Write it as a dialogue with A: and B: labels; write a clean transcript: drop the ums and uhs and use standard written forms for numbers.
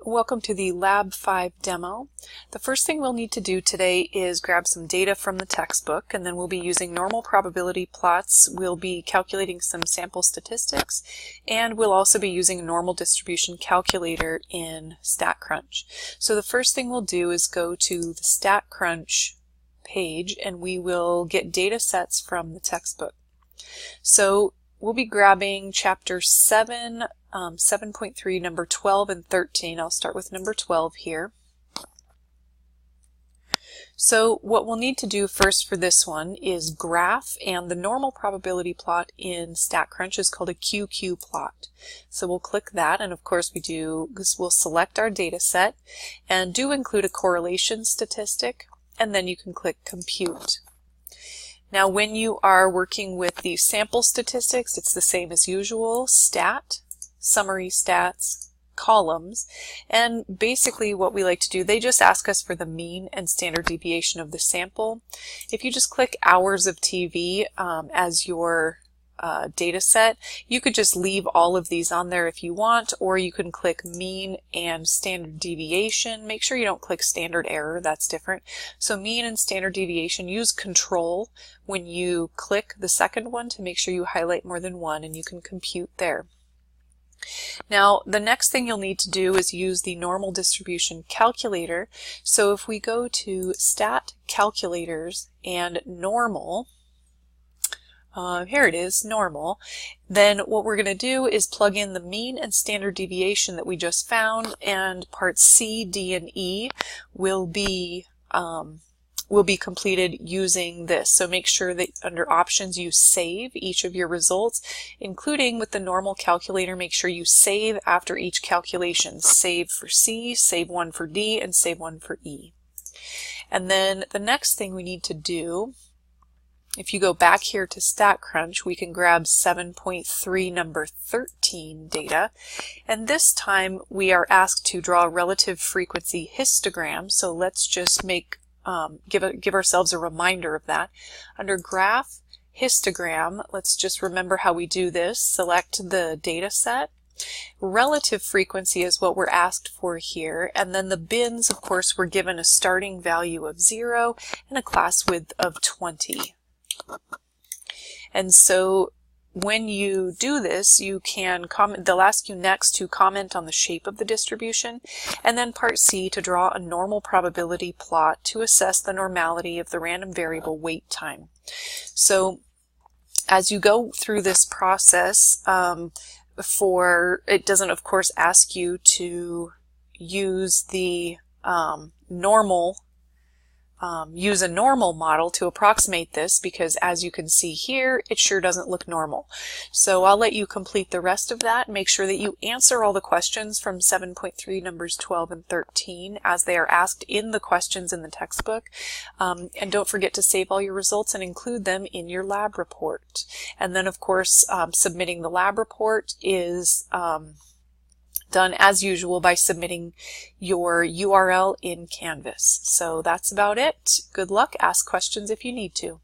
A: Welcome to the Lab 5 demo. The first thing we'll need to do today is grab some data from the textbook, and then we'll be using normal probability plots. We'll be calculating some sample statistics, and we'll also be using a normal distribution calculator in StatCrunch. So the first thing we'll do is go to the StatCrunch page, and we will get data sets from the textbook. So we'll be grabbing chapter 7, 7.3, number 12 and 13. I'll start with number 12 here. So what we'll need to do first for this one is graph, and the normal probability plot in StatCrunch is called a QQ plot. So we'll click that, and of course we'll select our data set and do include a correlation statistic, and then you can click compute. Now when you are working with the sample statistics, it's the same as usual: stat, summary stats, columns, and basically what we like to do, they just ask us for the mean and standard deviation of the sample. If you just click hours of TV as your data set, you could just leave all of these on there if you want, or you can click mean and standard deviation. Make sure you don't click standard error, that's different. So mean and standard deviation, use control when you click the second one to make sure you highlight more than one, and you can compute there. Now the next thing you'll need to do is use the normal distribution calculator. So if we go to Stat Calculators and Normal, here it is, normal, then what we're going to do is plug in the mean and standard deviation that we just found, and parts C, D, and E will be completed using this. So make sure that under options you save each of your results, including with the normal calculator. Make sure you save after each calculation. Save for C, save one for D, and save one for E. And then the next thing we need to do, if you go back here to StatCrunch, we can grab 7.3 number 13 data, and this time we are asked to draw a relative frequency histogram. So let's just give ourselves a reminder of that. Under Graph, Histogram, let's just remember how we do this. Select the data set. Relative frequency is what we're asked for here, and then the bins, of course, we're given a starting value of 0 and a class width of 20. And so when you do this, you can comment. They'll ask you next to comment on the shape of the distribution, and then part C to draw a normal probability plot to assess the normality of the random variable wait time. So as you go through this process, it doesn't of course ask you to use the use a normal model to approximate this, because as you can see here, it sure doesn't look normal. So I'll let you complete the rest of that. Make sure that you answer all the questions from 7.3 numbers 12 and 13 as they are asked in the questions in the textbook. And don't forget to save all your results and include them in your lab report. And then of course, submitting the lab report is done as usual by submitting your URL in Canvas. So that's about it. Good luck. Ask questions if you need to.